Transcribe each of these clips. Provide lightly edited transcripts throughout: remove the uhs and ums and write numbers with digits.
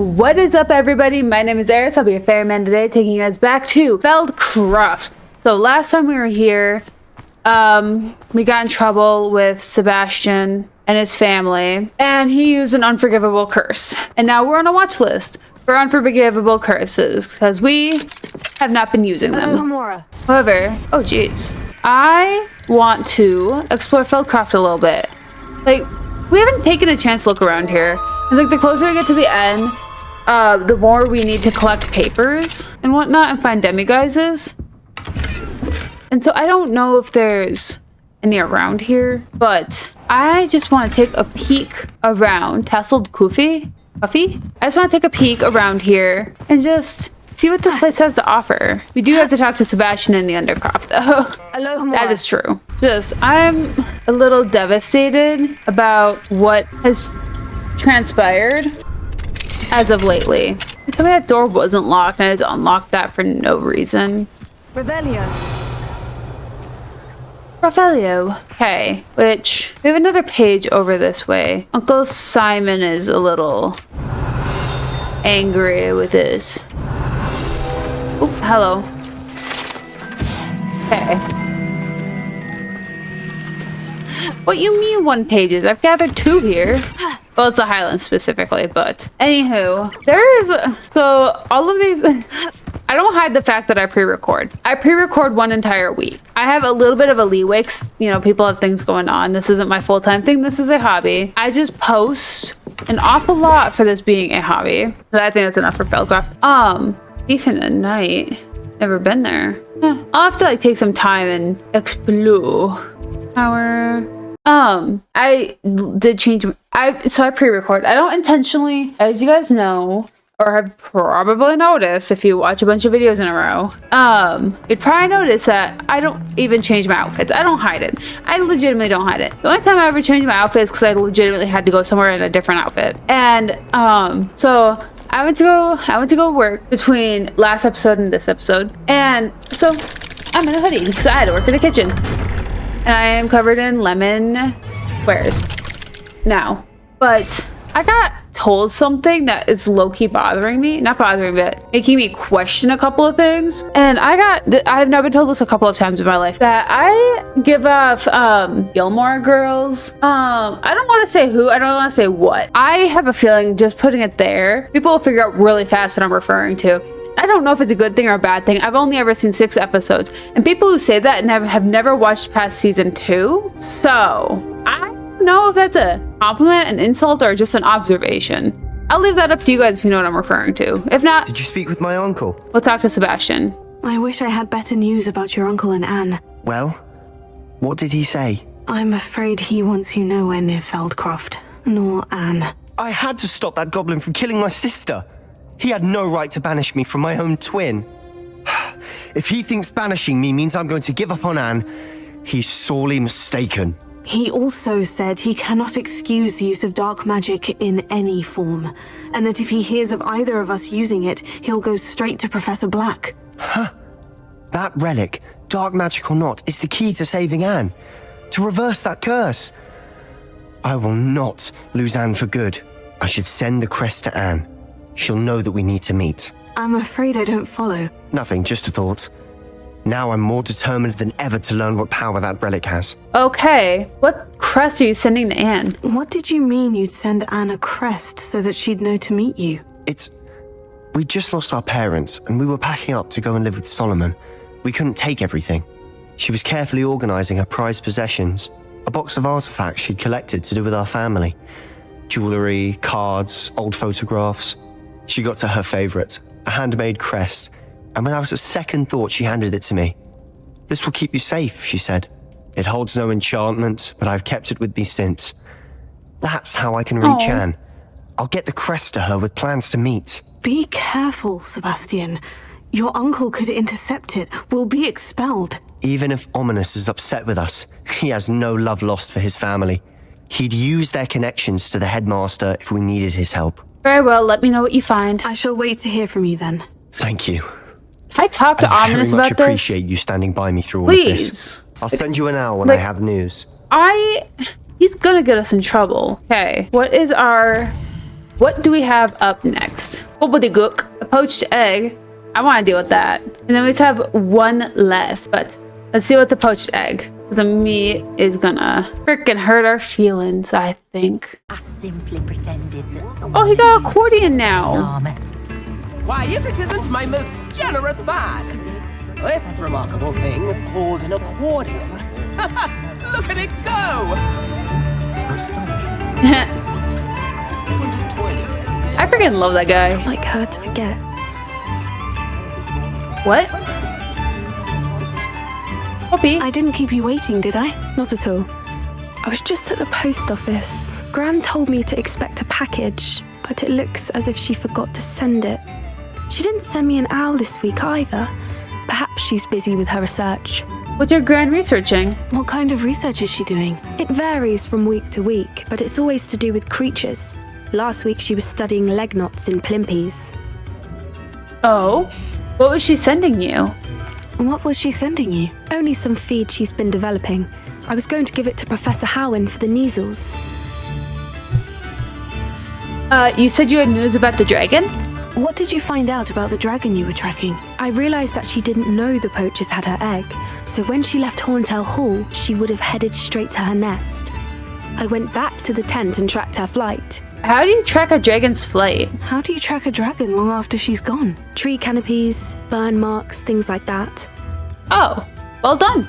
What is up, everybody? My name is Eriss. I'll be a ferryman today, taking you guys back to Feldcroft. So last time we were here, we got in trouble with Sebastian and his family, and he used an unforgivable curse. And now we're on a watch list for unforgivable curses because we have not been using them. However, oh geez, I want to explore Feldcroft a little bit. Like, we haven't taken a chance to look around here. It's like the closer we get to the end, the more we need to collect papers and whatnot and find demiguises. And so I don't know if there's any around here, but I just want to take a peek around Tasseled Kuffy. I just want to take a peek around here and just see what this place has to offer. We do have to talk to Sebastian in the Undercroft, though. That is true. I'm a little devastated about what has transpired as of lately. I told me that door wasn't locked and I just unlocked that for no reason. Revelio. Okay, which we have another page over this way. Uncle Simon is a little angry with this. Oop, hello. Okay. What you mean 1 pages? I've gathered 2 here. Well, it's a Highland specifically, but anywho, so all of these, I don't hide the fact that I pre-record. I pre-record 1 entire week. I have a little bit of a leeway, you know, people have things going on. This isn't my full-time thing. This is a hobby. I just post an awful lot for this being a hobby. But I think that's enough for Feldcroft. Thief in the Night. Never been there. I'll have to like take some time and explore. I did change. So I pre-record. I don't intentionally, as you guys know, or have probably noticed if you watch a bunch of videos in a row, you'd probably notice that I don't even change my outfits. I don't hide it. I legitimately don't hide it. The only time I ever changed my outfits is because I legitimately had to go somewhere in a different outfit. And so I went to go work between last episode and this episode. And so I'm in a hoodie because I had to work in the kitchen. And I am covered in lemon squares now. But I got told something that is low-key bothering me. Not bothering me, but making me question a couple of things. And I've now been told this a couple of times in my life, that I give off Gilmore Girls. I don't want to say who, I don't want to say what. I have a feeling just putting it there, people will figure out really fast what I'm referring to. I don't know if it's a good thing or a bad thing. I've only ever seen 6 episodes. And people who say that have never watched past season 2. So I don't know if that's a compliment, an insult, or just an observation. I'll leave that up to you guys if you know what I'm referring to. If not... Did you speak with my uncle? We'll talk to Sebastian. I wish I had better news about your uncle and Anne. Well, what did he say? I'm afraid he wants you nowhere near Feldcroft, nor Anne. I had to stop that goblin from killing my sister. He had no right to banish me from my own twin. If he thinks banishing me means I'm going to give up on Anne, he's sorely mistaken. He also said he cannot excuse the use of dark magic in any form, and that if he hears of either of us using it, he'll go straight to Professor Black. Huh. That relic, dark magic or not, is the key to saving Anne. To reverse that curse. I will not lose Anne for good. I should send the crest to Anne. She'll know that we need to meet. I'm afraid I don't follow. Nothing, just a thought. Now I'm more determined than ever to learn what power that relic has. Okay, what crest are you sending to Anne? What did you mean you'd send Anne a crest so that she'd know to meet you? We just lost our parents, and we were packing up to go and live with Solomon. We couldn't take everything. She was carefully organizing her prized possessions, a box of artifacts she'd collected to do with our family. Jewelry, cards, old photographs. She got to her favorite, a handmade crest, and without a second thought, she handed it to me. This will keep you safe, she said. It holds no enchantment, but I've kept it with me since. That's how I can reach Anne. I'll get the crest to her with plans to meet. Be careful, Sebastian. Your uncle could intercept it. We'll be expelled. Even if Ominous is upset with us, he has no love lost for his family. He'd use their connections to the headmaster if we needed his help. Very well, let me know what you find. I shall wait to hear from you then. Thank you. Can I talk to Ominous about this? I very much appreciate you standing by me through all of this. I'll send you an hour when I have news. He's gonna get us in trouble. Okay, what is our What do we have up next? LODGOK, a poached egg. I want to deal with that. And then we just have one left, but let's deal with the poached egg. The meat is gonna freaking hurt our feelings, I think. I simply pretended that Oh, he got an accordion now. Why, if it isn't my most generous man! This remarkable thing is called an accordion. Look at it go! I freaking love that guy. It's not like her to forget. What? Poppy? I didn't keep you waiting, did I? Not at all. I was just at the post office. Gran told me to expect a package, but it looks as if she forgot to send it. She didn't send me an owl this week either. Perhaps she's busy with her research. What's your grand researching? What kind of research is she doing? It varies from week to week, but it's always to do with creatures. Last week she was studying leg knots in plimpies. Oh, what was she sending you? What was she sending you? Only some feed she's been developing. I was going to give it to Professor Howen for the measles. You said you had news about the dragon? What did you find out about the dragon you were tracking? I realized that she didn't know the poachers had her egg, so when she left Horntail Hall, she would have headed straight to her nest. I went back to the tent and tracked her flight. How do you track a dragon's flight? How do you track a dragon long after she's gone? Tree canopies, burn marks, things like that. Oh, well done.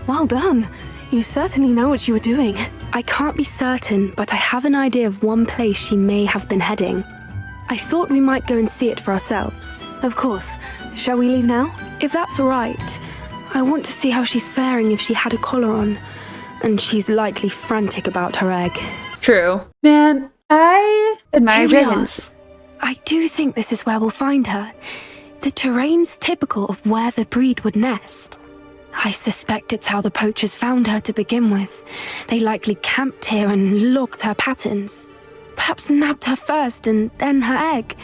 Well done. You certainly know what you were doing. I can't be certain, but I have an idea of one place she may have been heading. I thought we might go and see it for ourselves. Of course. Shall we leave now? If that's all right, I want to see how she's faring if she had a collar on. And she's likely frantic about her egg. True. Man, I admire Here we dragons. I do think this is where we'll find her. The terrain's typical of where the breed would nest. I suspect it's how the poachers found her to begin with. They likely camped here and logged her patterns. Perhaps nabbed her first and then her egg.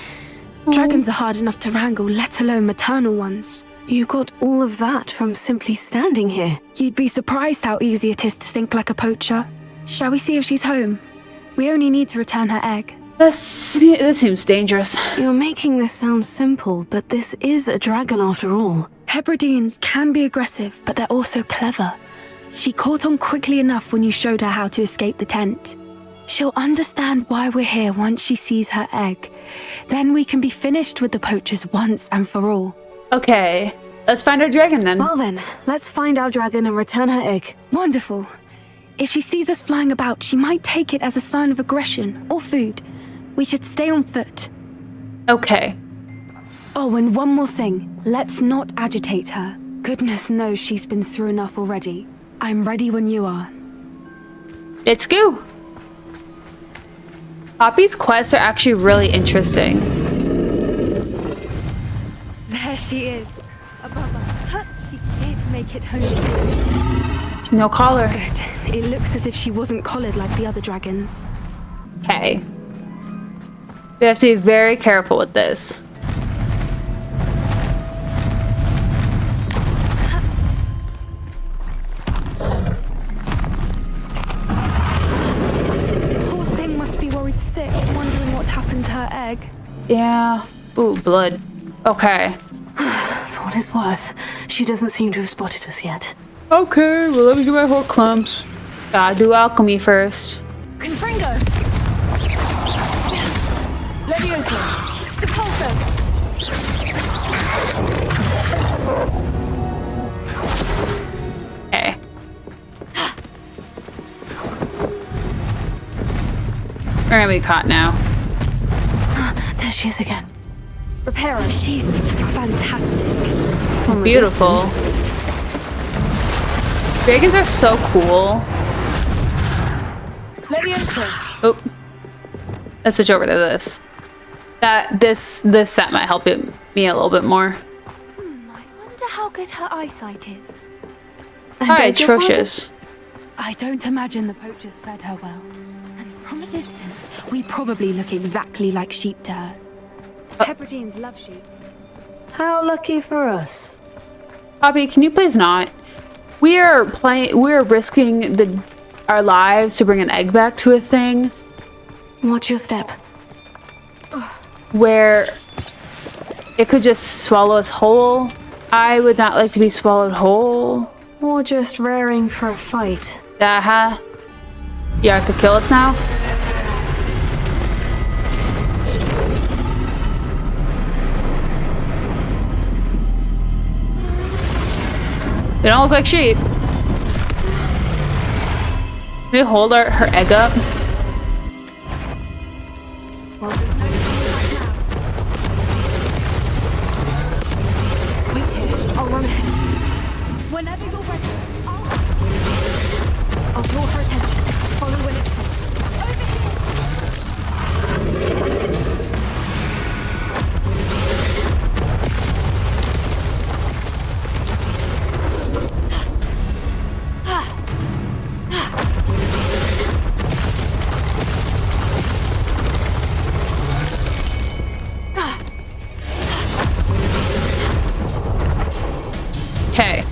Dragons are hard enough to wrangle, let alone maternal ones. You got all of that from simply standing here. You'd be surprised how easy it is to think like a poacher. Shall we see if she's home? We only need to return her egg. This seems dangerous. You're making this sound simple, but this is a dragon after all. Hebrideans can be aggressive, but they're also clever. She caught on quickly enough when you showed her how to escape the tent. She'll understand why we're here once she sees her egg. Then we can be finished with the poachers once and for all. Okay, let's find our dragon then. Well then, let's find our dragon and return her egg. Wonderful. If she sees us flying about, she might take it as a sign of aggression or food. We should stay on foot. Okay. Oh, and one more thing. Let's not agitate her. Goodness knows she's been through enough already. I'm ready when you are. Let's go. Poppy's quests are actually really interesting. There she is. Above us. She did make it home safe. No collar. Good. It looks as if she wasn't collared like the other dragons. Okay. We have to be very careful with this. Poor thing must be worried sick, wondering what happened to her egg. Yeah. Ooh, blood. Okay. For what it's worth, she doesn't seem to have spotted us yet. Okay, well let me get my whole clumps. Gotta do alchemy first. Confringo! Levioso! Depulso! Okay. We're gonna be caught now. There she is again. Repair her. She's fantastic. From a Beautiful. distance. Dragons are so cool. Levioso! Oh. Let's switch over to this. This set might help me a little bit more. I wonder how good her eyesight is. Hi, atrocious. I don't imagine the poachers fed her well. And from a distance, we probably look exactly like sheep to her. Hebrideans love sheep. How lucky for us. Poppy, can you please not? We're risking our lives to bring an egg back to a thing. Watch your step. where it could just swallow us whole. I would not like to be swallowed whole. Or just raring for a fight. You have to kill us now? They don't look like sheep. Can we hold her egg up? Well, there's no coming back now. Wait here. I'll run ahead. Whenever you're ready, I'll draw her attention. Follow when it's safe. Okay.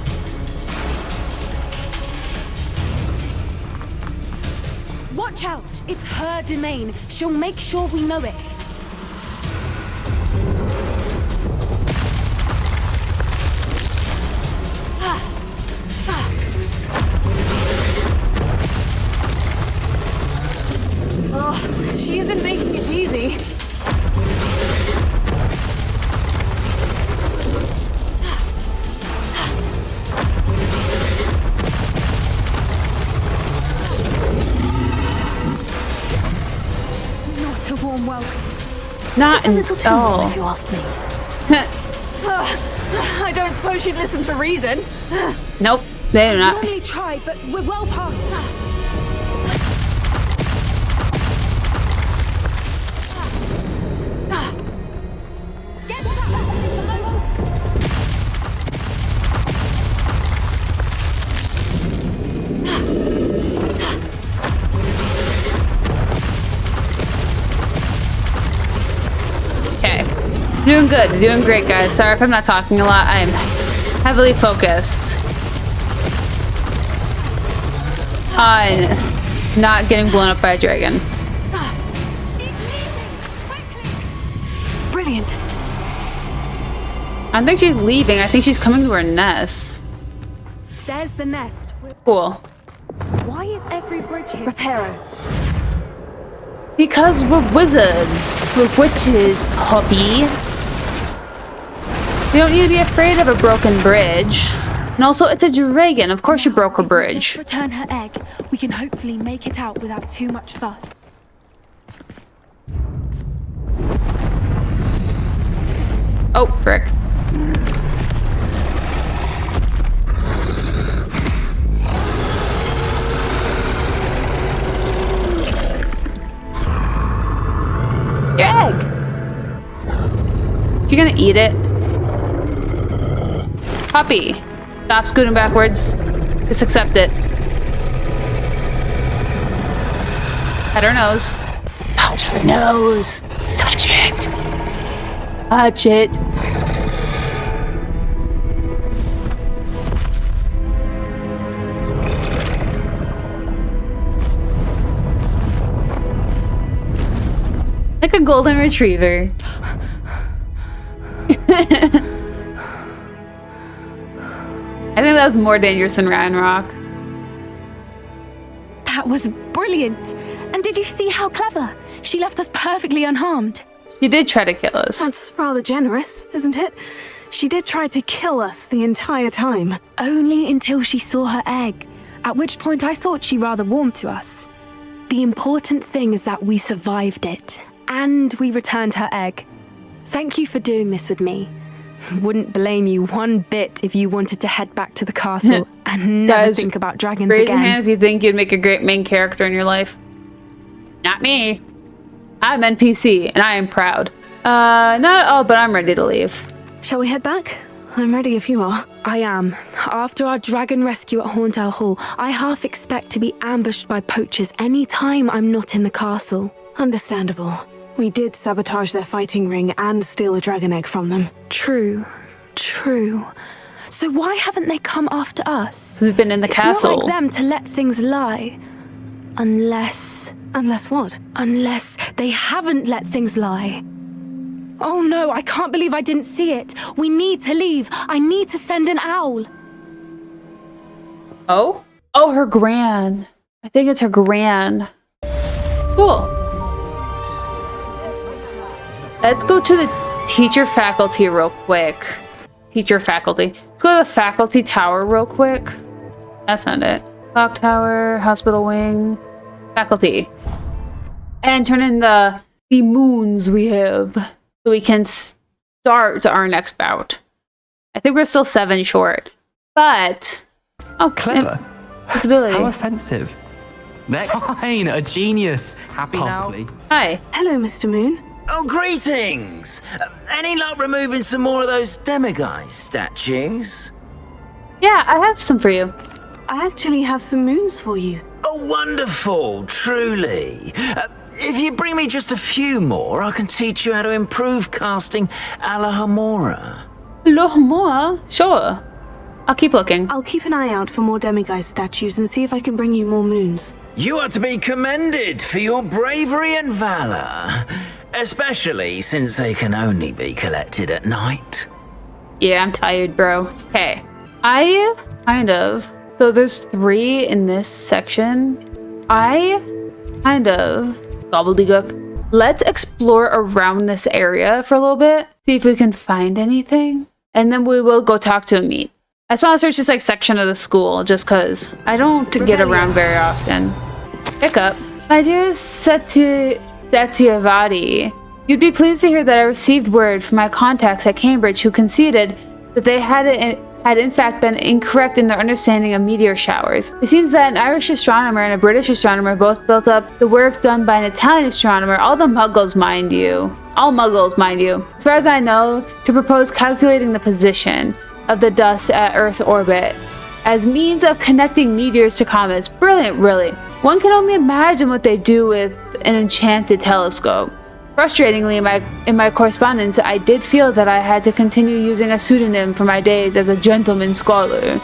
watch out! It's her domain. She'll make sure we know it. Oh, she isn't making it easy. Not a warm welcome. Not It's a little too warm, all. if you ask me. I don't suppose she'd listen to reason. Nope, they do not. Normally try, but we're well past that. Get that below. Okay. Doing good. Doing great, guys. Sorry if I'm not talking a lot. I am heavily focused on not getting blown up by a dragon. She's leaving. Quickly. Brilliant. I don't think she's leaving. I think she's coming to her nest. There's the nest. Cool. Why is every bridge here? Reparo. Because we're wizards. We're witches, puppy. We don't need to be afraid of a broken bridge. And also, it's a dragon. Of course you broke her If we bridge. just return her egg, we can hopefully make it out without too much fuss. Oh, frick. Your egg. You gonna eat it? Puppy. Stop scooting backwards. Just accept it. Pet her nose. Touch her nose. Touch it. Touch it. Like a golden retriever. I think that was more dangerous than Ryan Rock. That was brilliant. And did you see how clever? She left us perfectly unharmed. She did try to kill us. That's rather generous, isn't it? She did try to kill us the entire time. Only until she saw her egg, at which point I thought she rather warmed to us. The important thing is that we survived it, and we returned her egg. Thank you for doing this with me. Wouldn't blame you one bit if you wanted to head back to the castle and never Guys, think about dragons Raise your again. hand if you think you'd make a great main character in your life. Not me. I'm NPC, and I am proud. Not at all, but I'm ready to leave. Shall we head back? I'm ready if you are. I am. After our dragon rescue at Horndale Hall, I half expect to be ambushed by poachers any time I'm not in the castle. Understandable. We did sabotage their fighting ring and steal a dragon egg from them. True. So why haven't they come after us? We've been in the It's castle. not like them to let things lie. Unless Unless what? they haven't let things lie. Oh no, I can't believe I didn't see it. We need to leave. I need to send an owl. Oh? Oh, her gran. I think it's her gran. Cool. Let's go to the teacher faculty real quick. Teacher faculty. Let's go to the faculty tower real quick. That's not it. Clock tower, hospital wing, faculty. And turn in the moons we have so we can start our next bout. I think we're still 7 short. But oh, Clever. Visibility. How offensive. Next. Fine, a genius. Happy Possibly. now? Hi. Hello, Mr. Moon. Oh, greetings! Any luck removing some more of those demiguise statues? Yeah, I have some for you. I actually have some moons for you. Oh, wonderful, truly. If you bring me just a few more, I can teach you how to improve casting a la Hamora. More? Sure. I'll keep looking. I'll keep an eye out for more demiguise statues and see if I can bring you more moons. You are to be commended for your bravery and valor, especially since they can only be collected at night. Yeah, I'm tired, bro. Okay. I kind of... So there's 3 in this section. I kind of... Gobbledygook. Let's explore around this area for a little bit. See if we can find anything. And then we will go talk to Amit. I just want to search this like section of the school just because I don't get around very often. Hiccup. My dear Satyavati, you'd be pleased to hear that I received word from my contacts at Cambridge who conceded that they had in fact been incorrect in their understanding of meteor showers. It seems that an Irish astronomer and a British astronomer both built up the work done by an Italian astronomer, all muggles, mind you. As far as I know, to propose calculating the position of the dust at Earth's orbit as means of connecting meteors to comets. Brilliant, really. One can only imagine what they do with an enchanted telescope. Frustratingly, in my correspondence, I did feel that I had to continue using a pseudonym for my days as a gentleman scholar.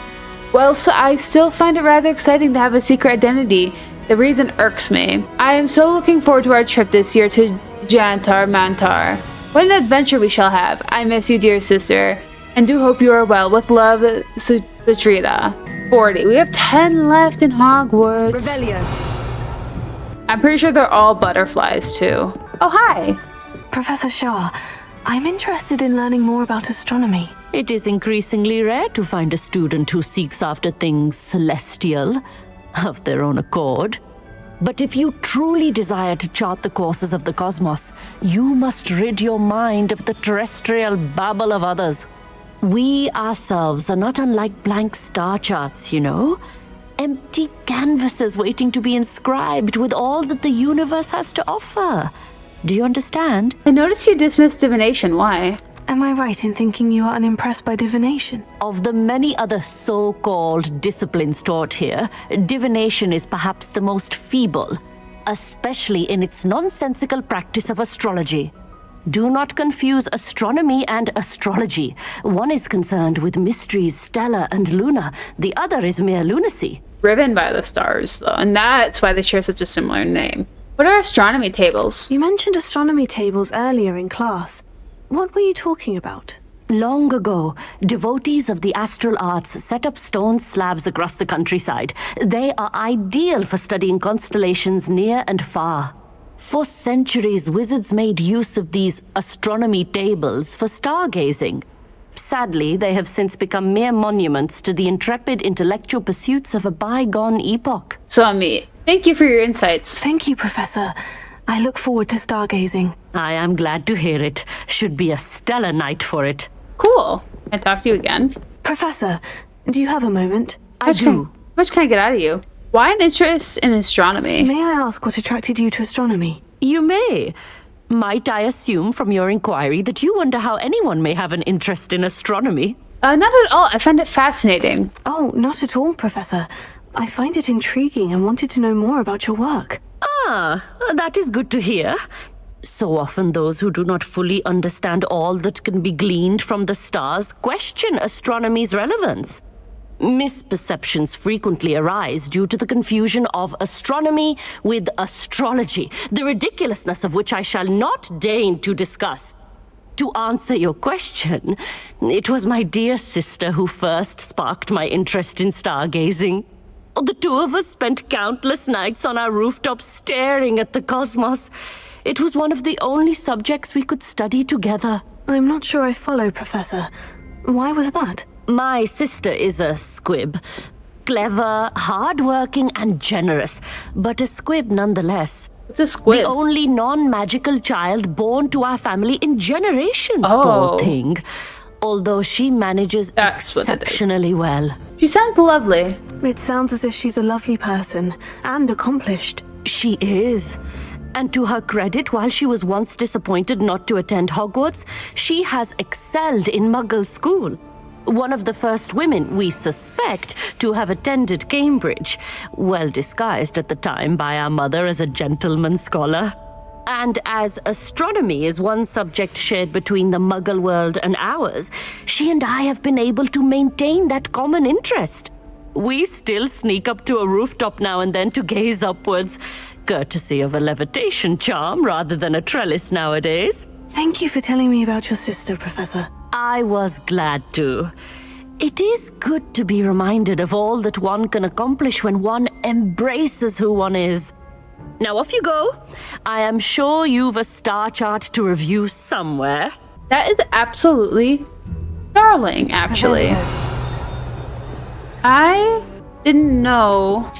Whilst I still find it rather exciting to have a secret identity, the reason irks me. I am so looking forward to our trip this year to Jantar Mantar. What an adventure we shall have. I miss you, dear sister, and do hope you are well. With love, Sutrita. 40. We have 10 left in Hogwarts. Revelio. I'm pretty sure they're all butterflies, too. Oh, hi. Professor Shah, I'm interested in learning more about astronomy. It is increasingly rare to find a student who seeks after things celestial of their own accord. But if you truly desire to chart the courses of the cosmos, you must rid your mind of the terrestrial babble of others. We ourselves are not unlike blank star charts, you know? Empty canvases waiting to be inscribed with all that the universe has to offer. Do you understand? I noticed you dismissed divination. Why? Am I right in thinking you are unimpressed by divination? Of the many other so-called disciplines taught here, divination is perhaps the most feeble, especially in its nonsensical practice of astrology. Do not confuse astronomy and astrology. One is concerned with mysteries stellar and lunar, the other is mere lunacy. Driven by the stars, though, and that's why they share such a similar name. What are astronomy tables? You mentioned astronomy tables earlier in class. What were you talking about? Long ago, devotees of the astral arts set up stone slabs across the countryside. They are ideal for studying constellations near and far. For centuries, wizards made use of these astronomy tables for stargazing. Sadly, they have since become mere monuments to the intrepid intellectual pursuits of a bygone epoch. So, Amit, thank you for your insights. Thank you, Professor. I look forward to stargazing. I am glad to hear it. Should be a stellar night for it. Cool. Can I talk to you again? Professor, do you have a moment? I do. How much can I get out of you? Why an interest in astronomy? May I ask what attracted you to astronomy? You may. Might I assume from your inquiry that you wonder how anyone may have an interest in astronomy? Not at all. I find it fascinating. Oh, not at all, Professor. I find it intriguing and wanted to know more about your work. Ah, that is good to hear. So often those who do not fully understand all that can be gleaned from the stars question astronomy's relevance. Misperceptions frequently arise due to the confusion of astronomy with astrology, the ridiculousness of which I shall not deign to discuss. To answer your question, it was my dear sister who first sparked my interest in stargazing. The two of us spent countless nights on our rooftops staring at the cosmos. It was one of the only subjects we could study together. I'm not sure I follow, Professor. Why was that? My sister is a squib. Clever, hardworking, and generous, but a squib nonetheless. It's a squib. The only non-magical child born to our family in generations, Oh. poor thing. Although she manages That's what it is. exceptionally well. She sounds lovely. It sounds as if she's a lovely person and accomplished. She is. And to her credit, while she was once disappointed not to attend Hogwarts, she has excelled in Muggle school. One of the first women, we suspect, to have attended Cambridge, well disguised at the time by our mother as a gentleman scholar. And as astronomy is one subject shared between the Muggle world and ours, she and I have been able to maintain that common interest. We still sneak up to a rooftop now and then to gaze upwards, courtesy of a levitation charm rather than a trellis nowadays. Thank you for telling me about your sister, Professor. I was glad to. It is good to be reminded of all that one can accomplish when one embraces who one is. Now off you go. I am sure you've a star chart to review somewhere. That is absolutely darling, actually. I didn't know.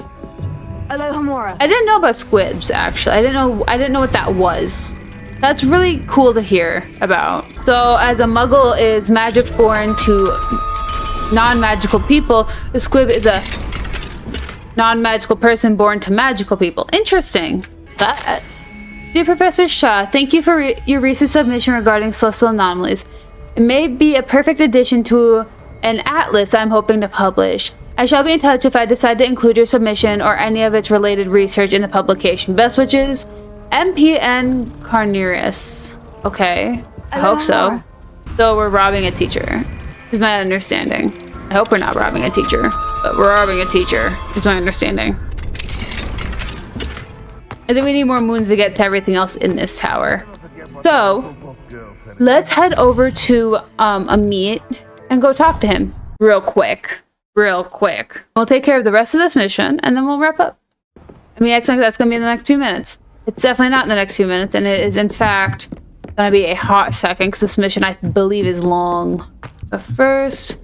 Alohomora. I didn't know about squibs, actually. I didn't know what that was. That's really cool to hear about. So, as a muggle is magic born to non-magical people, the squib is a non-magical person born to magical people. Interesting. Dear Professor Shaw, thank you for your recent submission regarding celestial anomalies. It may be a perfect addition to an atlas I'm hoping to publish. I shall be in touch if I decide to include your submission or any of its related research in the publication. Best wishes, MPN Carneris. Okay, I hope so. So we're robbing a teacher, is my understanding. I hope we're not robbing a teacher, but we're robbing a teacher, is my understanding. I think we need more moons to get to everything else in this tower. So, let's head over to Amit and go talk to him real quick. We'll take care of the rest of this mission, and then we'll wrap up. I mean, that's going to be in the next few minutes. It's definitely not in the next few minutes, and it is, in fact, going to be a hot second, because this mission, I believe, is long. But first,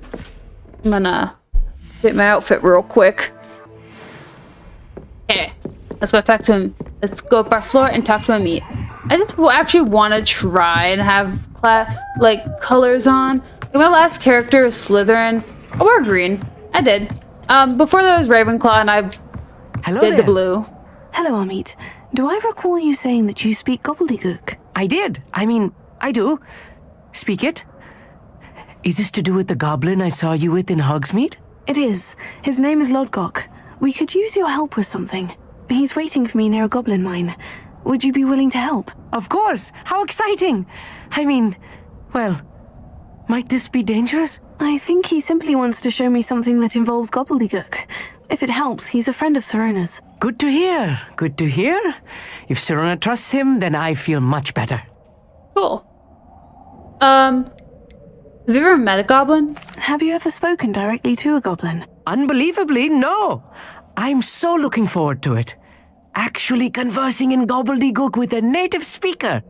I'm going to fit my outfit real quick. Okay, let's go talk to him. Let's go up our floor and talk to Amit. I just actually want to try and have, colors on. My last character is Slytherin. I wore green. I did. Before there was Ravenclaw, and I did the blue. Hello, Amit. Do I recall you saying that you speak gobbledygook? I did. I mean, I do. Speak it. Is this to do with the goblin I saw you with in Hogsmeade? It is. His name is LODGOK. We could use your help with something. He's waiting for me near a goblin mine. Would you be willing to help? Of course. How exciting. I mean, well, might this be dangerous? I think he simply wants to show me something that involves gobbledygook. If it helps, he's a friend of Serona's. Good to hear. Good to hear. If Serona trusts him, then I feel much better. Cool. Have you ever met a goblin? Have you ever spoken directly to a goblin? Unbelievably, no. I'm so looking forward to it. Actually conversing in gobbledygook with a native speaker.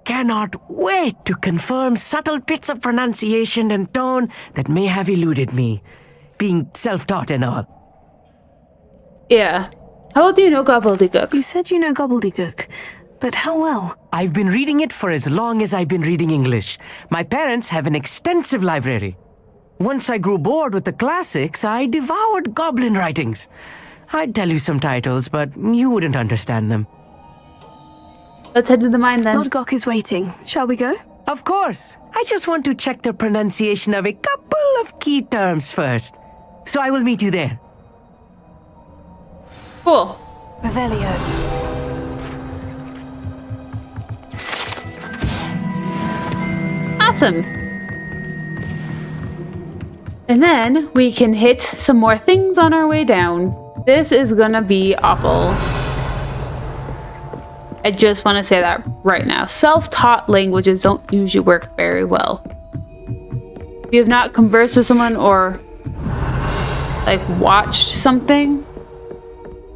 Cannot wait to confirm subtle bits of pronunciation and tone that may have eluded me, being self-taught and all. Yeah. How well do you know gobbledygook? You said you know gobbledygook, but how well? I've been reading it for as long as I've been reading English. My parents have an extensive library. Once I grew bored with the classics, I devoured goblin writings. I'd tell you some titles, but you wouldn't understand them. Let's head to the mine then. LODGOK is waiting. Shall we go? Of course. I just want to check the pronunciation of a couple of key terms first. So I will meet you there. Cool. Revelio. Awesome. And then we can hit some more things on our way down. This is gonna be awful. I just want to say that right now. Self-taught languages don't usually work very well. If you have not conversed with someone or like watched something,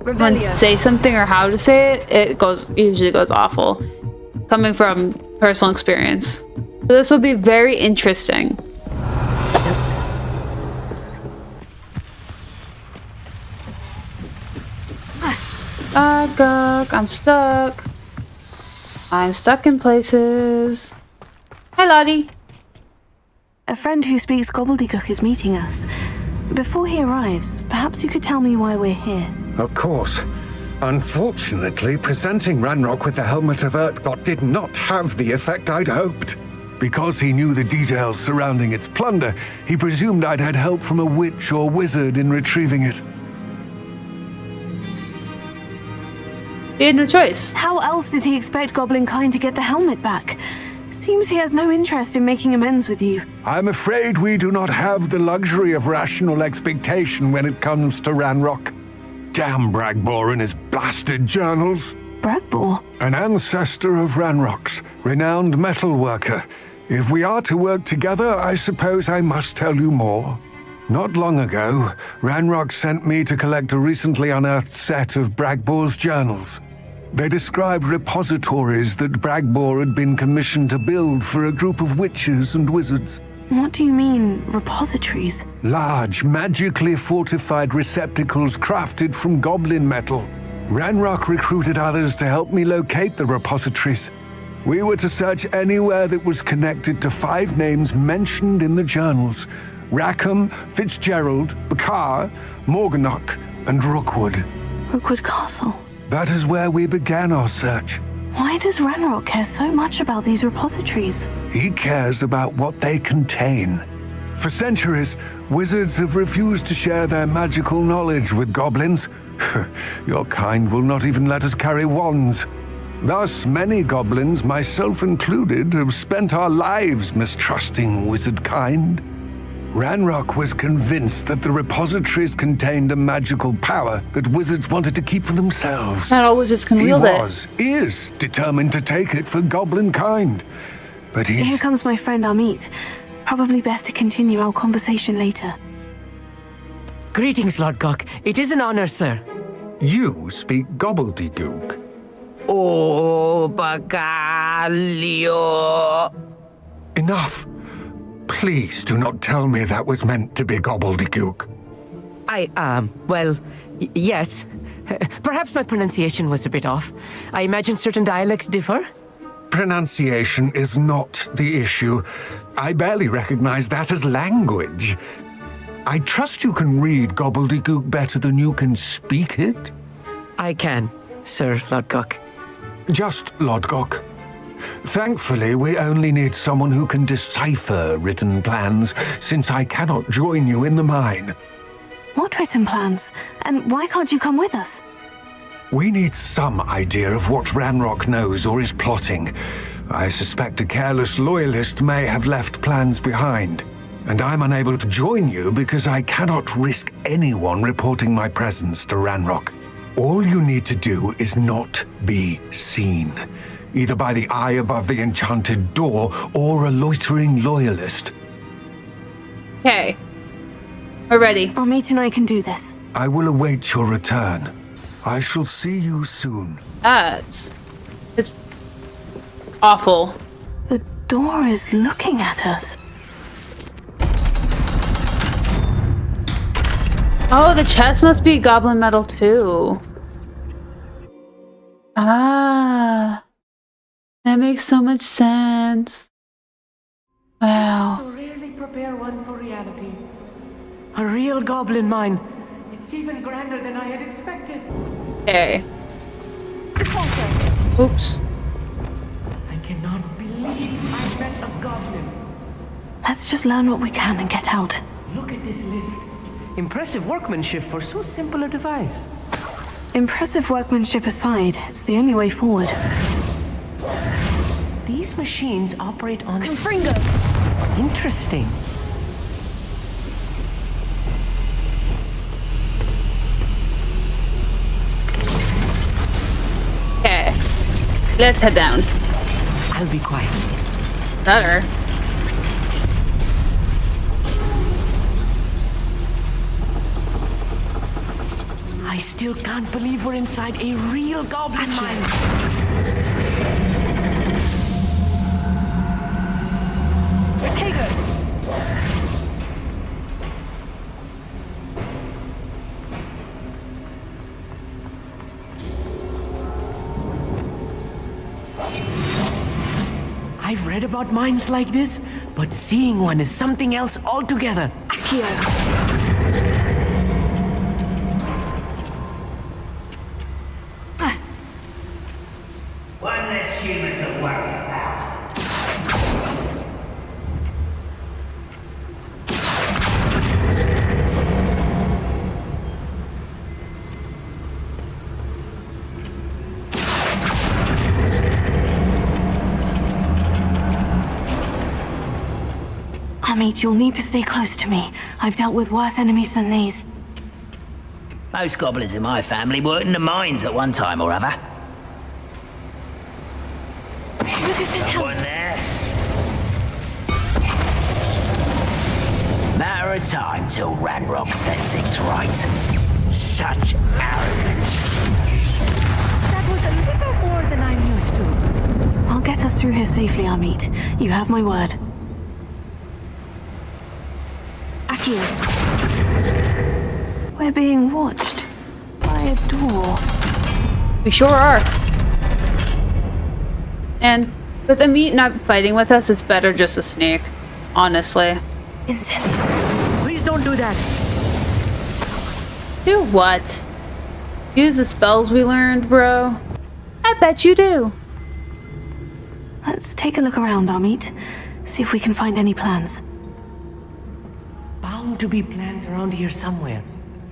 someone say something or how to say it, usually goes awful. Coming from personal experience. So this will be very interesting. LODGOK, I'm stuck. I'm stuck in places. Hi, Lottie. A friend who speaks gobbledygook is meeting us. Before he arrives, perhaps you could tell me why we're here. Of course. Unfortunately, presenting Ranrock with the Helmet of LODGOK did not have the effect I'd hoped. Because he knew the details surrounding its plunder, he presumed I'd had help from a witch or wizard in retrieving it. He had no choice. How else did he expect Goblinkind to get the helmet back? Seems he has no interest in making amends with you. I'm afraid we do not have the luxury of rational expectation when it comes to Ranrock. Damn Bragbor and his blasted journals. Bragbor? An ancestor of Ranrock's, renowned metal worker. If we are to work together, I suppose I must tell you more. Not long ago, Ranrock sent me to collect a recently unearthed set of Bragbor's journals. They described repositories that Bragbor had been commissioned to build for a group of witches and wizards. What do you mean, repositories? Large, magically fortified receptacles crafted from goblin metal. Ranrock recruited others to help me locate the repositories. We were to search anywhere that was connected to 5 names mentioned in the journals: Rackham, Fitzgerald, Bakar, Morganach, and Rookwood. Rookwood Castle. That is where we began our search. Why does Ranrock care so much about these repositories? He cares about what they contain. For centuries, wizards have refused to share their magical knowledge with goblins. Your kind will not even let us carry wands. Thus, many goblins, myself included, have spent our lives mistrusting wizard kind. Ranrock was convinced that the repositories contained a magical power that wizards wanted to keep for themselves. Not all wizards can wield it. Is determined to take it for goblin kind. But Here comes my friend Amit. Probably best to continue our conversation later. Greetings, LODGOK. It is an honor, sir. You speak gobbledygook. Oh, Bagalio. Enough. Please do not tell me that was meant to be gobbledygook. Yes. Perhaps my pronunciation was a bit off. I imagine certain dialects differ. Pronunciation is not the issue. I barely recognize that as language. I trust you can read gobbledygook better than you can speak it? I can, Sir LODGOK. Just LODGOK. Thankfully, we only need someone who can decipher written plans, since I cannot join you in the mine. What written plans? And why can't you come with us? We need some idea of what Ranrock knows or is plotting. I suspect a careless loyalist may have left plans behind. And I'm unable to join you because I cannot risk anyone reporting my presence to Ranrock. All you need to do is not be seen, either by the eye above the enchanted door or a loitering loyalist. Okay. We're ready. Amit and I can do this. I will await your return. I shall see you soon. It's awful. The door is looking at us. Oh, the chest must be goblin metal too. Ah. That makes so much sense. Wow. So rarely prepare one for reality. A real goblin mine. It's even grander than I had expected. Okay. Oops. I cannot believe I met a goblin. Let's just learn what we can and get out. Look at this lift. Impressive workmanship for so simple a device. Impressive workmanship aside, it's the only way forward. These machines operate on... Confringo! Interesting. Okay. Let's head down. I'll be quiet. Better. I still can't believe we're inside a real goblin mine. Potatoes! I've read about mines like this, but seeing one is something else altogether. Akio. One less human to worry about. Amit, you'll need to stay close to me. I've dealt with worse enemies than these. Most goblins in my family worked in the mines at one time or other. Lucas, don't tell One us. there. Matter of time till Ranrock sets things right. Such arrogance. That was a little more than I'm used to. I'll get us through here safely, Amit. You have my word. Akio. We're being watched by a door. We sure are. And with Amit not fighting with us, it's better just to sneak. Honestly. Incendio. Please don't do that. Do what? Use the spells we learned, bro? I bet you do. Let's take a look around, Amit. See if we can find any plans. Bound to be plans around here somewhere.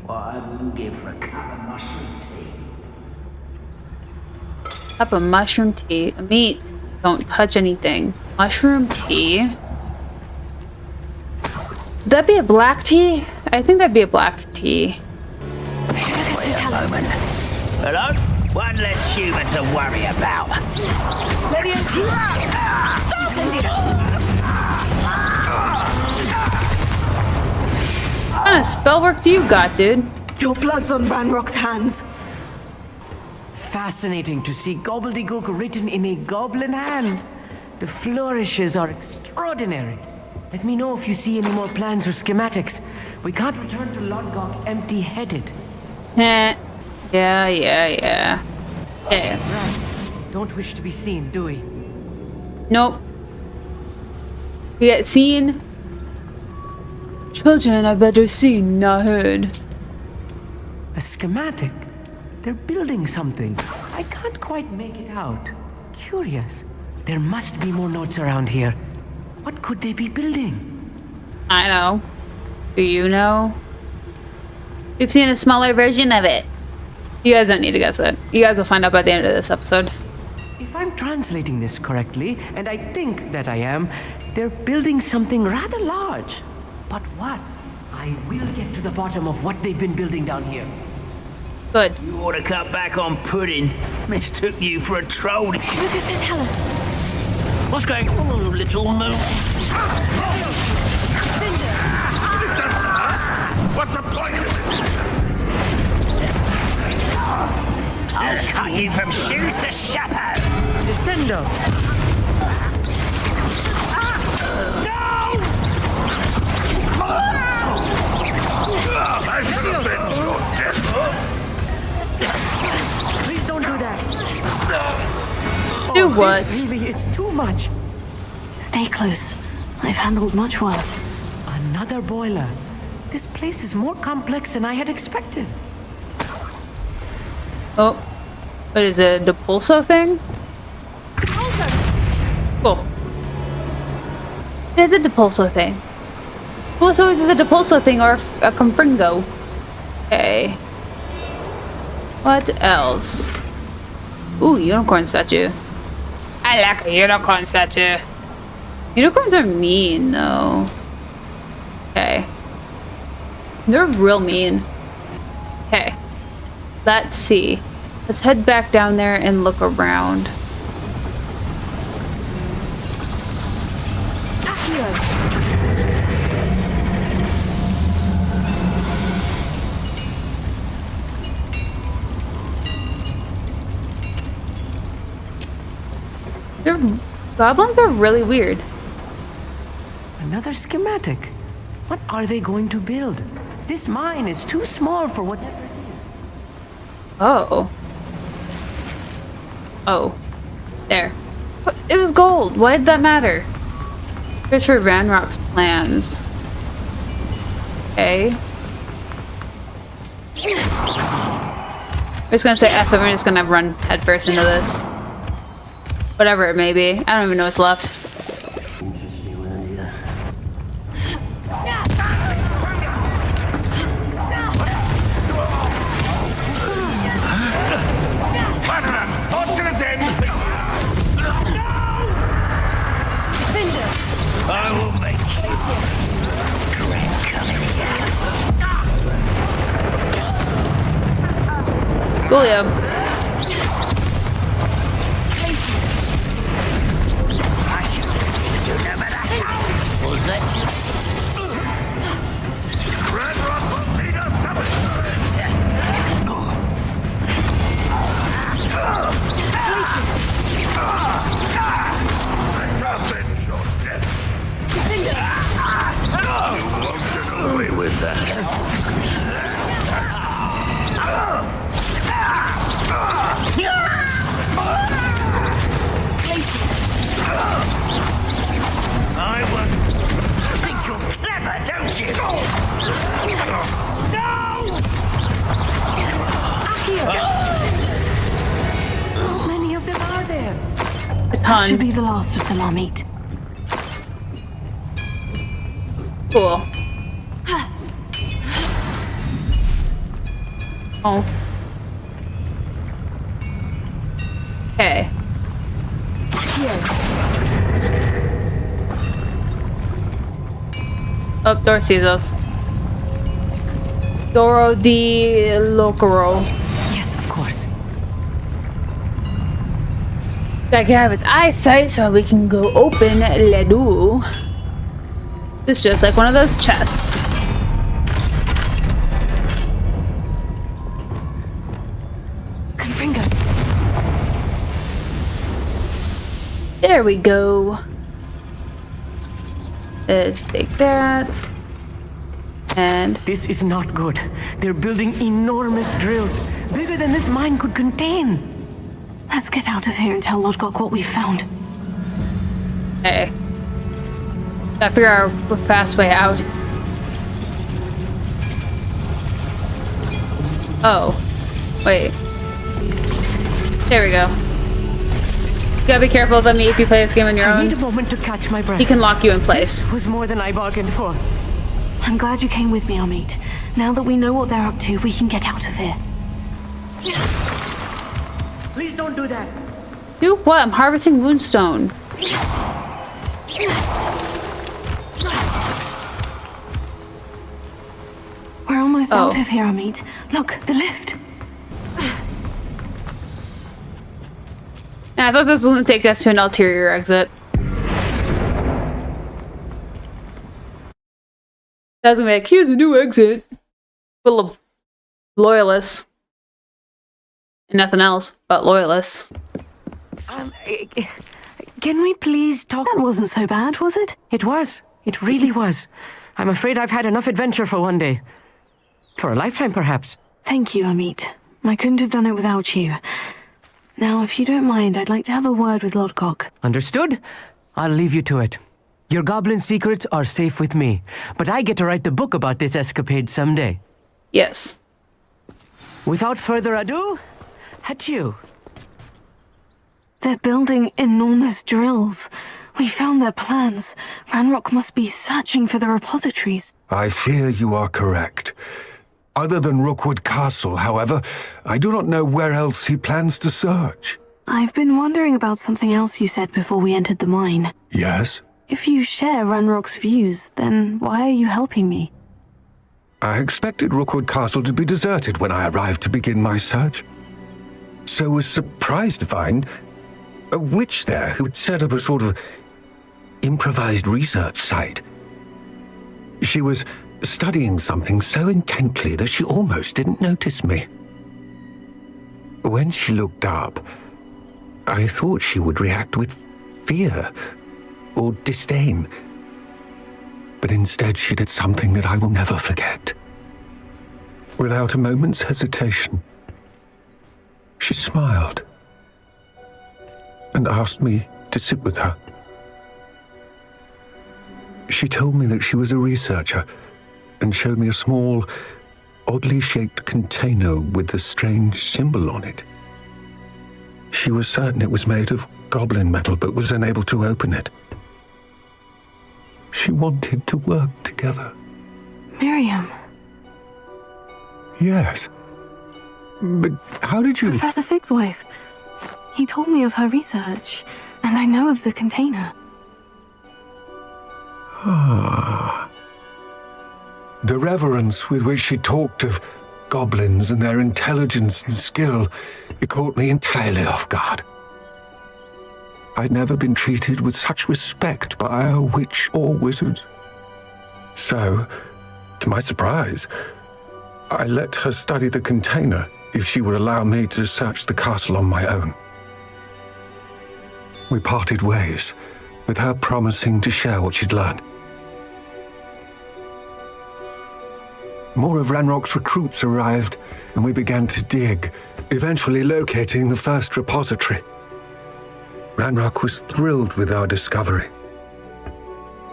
What I wouldn't give for a cup of mushroom tea. Cup of mushroom tea. Amit, don't touch anything. Mushroom tea? Would that be a black tea? I think that'd be a black tea. Lucas, don't Wait a tell us. moment. Hello? One less human to worry about. What kind of spell work do you got, dude? Your blood's on Ranrock's hands. Fascinating to see gobbledygook written in a goblin hand. The flourishes are extraordinary. Let me know if you see any more plans or schematics. We can't return to LODGOK empty-headed. Heh. Yeah. Right. Don't wish to be seen, do we? Nope. We get seen. Children are better seen, not heard. A schematic? They're building something. I can't quite make it out. Curious. There must be more notes around here. What could they be building? I know. Do you know? We've seen a smaller version of it. You guys don't need to guess it. You guys will find out by the end of this episode. If I'm translating this correctly, and I think that I am, they're building something rather large. But what? I will get to the bottom of what they've been building down here. Good. You ought to cut back on pudding. Mistook you for a troll. Lucas, don't tell us. What's going on, little moon? What's the point? I'll cut you from shoes to chapeau. Descendo! I should have been so gentle. Please don't do that. Do what? This really is too much. Stay close. I've handled much worse. Another boiler. This place is more complex than I had expected. Oh. What is it? The pulso thing? Cool. It is a depulso thing. Also, is it a depulso thing or a compringo? Okay. What else? Ooh, unicorn statue. I like a unicorn statue. Unicorns are mean, though. Okay. They're real mean. Okay. Let's see. Let's head back down there and look around. Goblins are really weird. Another schematic. What are they going to build? This mine is too small for whatever it is. Oh. Oh. There. But it was gold. Why did that matter? Here's for Ranrock's plans. Okay. I'm just gonna say F it, we're just gonna run headfirst into this. Whatever it may be. I don't even know what's left. I will make Coolio. Was that you? Red Rock will lead us to avenge your death. You won't get away with that. I won't. Think you're clever, don't you? No! How many of them are there? A That ton. should be the last of them, Amit. Cool. Oh. Okay. Oh, Dora sees us. Doro the Locoro. Yes, of course. Gotta have its eyesight so we can go open le door. It's just like one of those chests. Confringo. There we go. Let's take that. And This is not good. They're building enormous drills, bigger than this mine could contain. Let's get out of here and tell LODGOK what we found. hey. Gotta figure out a fast way out. Oh. Wait. There we go. You gotta be careful of me if you play this game on your I need a own. moment to catch my breath. He can lock you in place. Was more than I bargained for. I'm glad you came with me, Amit. Now that we know what they're up to, we can get out of here. Please don't do that. Do what? I'm harvesting moonstone. We're almost out Oh. of here, Amit. Look, the lift. I thought this was gonna take us to an ulterior exit. That's gonna be like, here's a new exit. Full of loyalists. And nothing else but loyalists. Can we please talk? That wasn't so bad, was it? It was. It really was. I'm afraid I've had enough adventure for one day. For a lifetime, perhaps. Thank you, Amit. I couldn't have done it without you. Now, if you don't mind, I'd like to have a word with LODGOK. Understood? I'll leave you to it. Your goblin secrets are safe with me, but I get to write the book about this escapade someday. Yes. Without further ado, adieu. They're building enormous drills. We found their plans. Ranrock must be searching for the repositories. I fear you are correct. Other than Rookwood Castle, however, I do not know where else he plans to search. I've been wondering about something else you said before we entered the mine. Yes? If you share Ranrock's views, then why are you helping me? I expected Rookwood Castle to be deserted when I arrived to begin my search. So was surprised to find a witch there who had set up a sort of improvised research site. She was studying something so intently that she almost didn't notice me. When she looked up, I thought she would react with fear or disdain. But instead she did something that I will never forget. Without a moment's hesitation, she smiled and asked me to sit with her. She told me that she was a researcher and showed me a small, oddly shaped container with a strange symbol on it. She was certain it was made of goblin metal, but was unable to open it. She wanted to work together. Miriam. Yes. But how did you... Professor Fig's wife. He told me of her research, and I know of the container. Ah. The reverence with which she talked of goblins and their intelligence and skill, it caught me entirely off guard. I'd never been treated with such respect by a witch or wizard. So, to my surprise, I let her study the container if she would allow me to search the castle on my own. We parted ways, with her promising to share what she'd learned. More of Ranrock's recruits arrived, and we began to dig, eventually locating the first repository. Ranrock was thrilled with our discovery,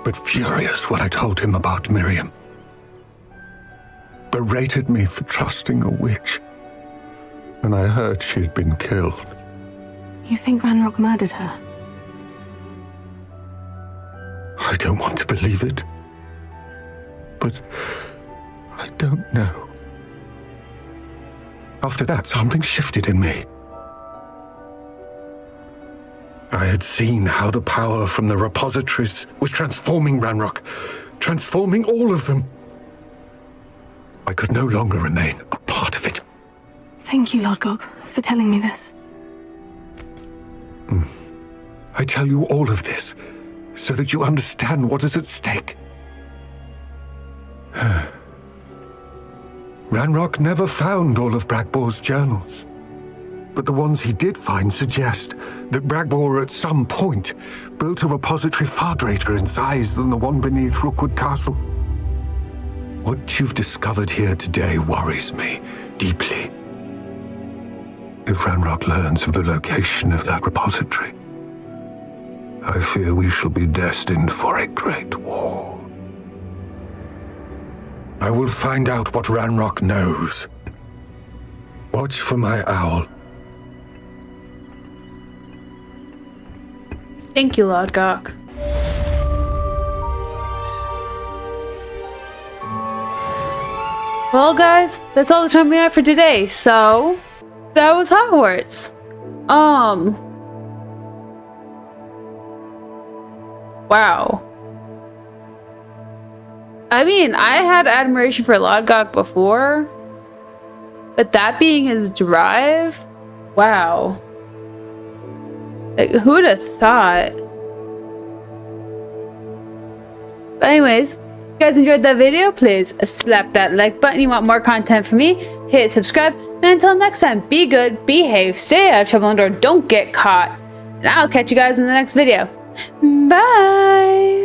but furious when I told him about Miriam. Berated me for trusting a witch, and I heard she'd been killed. You think Ranrock murdered her? I don't want to believe it, but I don't know. After that, something shifted in me. I had seen how the power from the repositories was transforming Ranrock, transforming all of them. I could no longer remain a part of it. Thank you, LODGOK, for telling me this. I tell you all of this so that you understand what is at stake. Ranrock never found all of Bragbor's journals, but the ones he did find suggest that Bragbor at some point built a repository far greater in size than the one beneath Rookwood Castle. What you've discovered here today worries me deeply. If Ranrock learns of the location of that repository, I fear we shall be destined for a great war. I will find out what Ranrock knows. Watch for my owl. Thank you, LODGOK. Well, guys, that's all the time we have for today. So, that was Hogwarts. Wow. I mean, I had admiration for LODGOK before, but that being his drive, wow. Like, who'd have thought? But anyways, if you guys enjoyed that video, please slap that like button. You want more content from me, hit subscribe, and until next time, be good, behave, stay out of trouble, and don't get caught. And I'll catch you guys in the next video. Bye!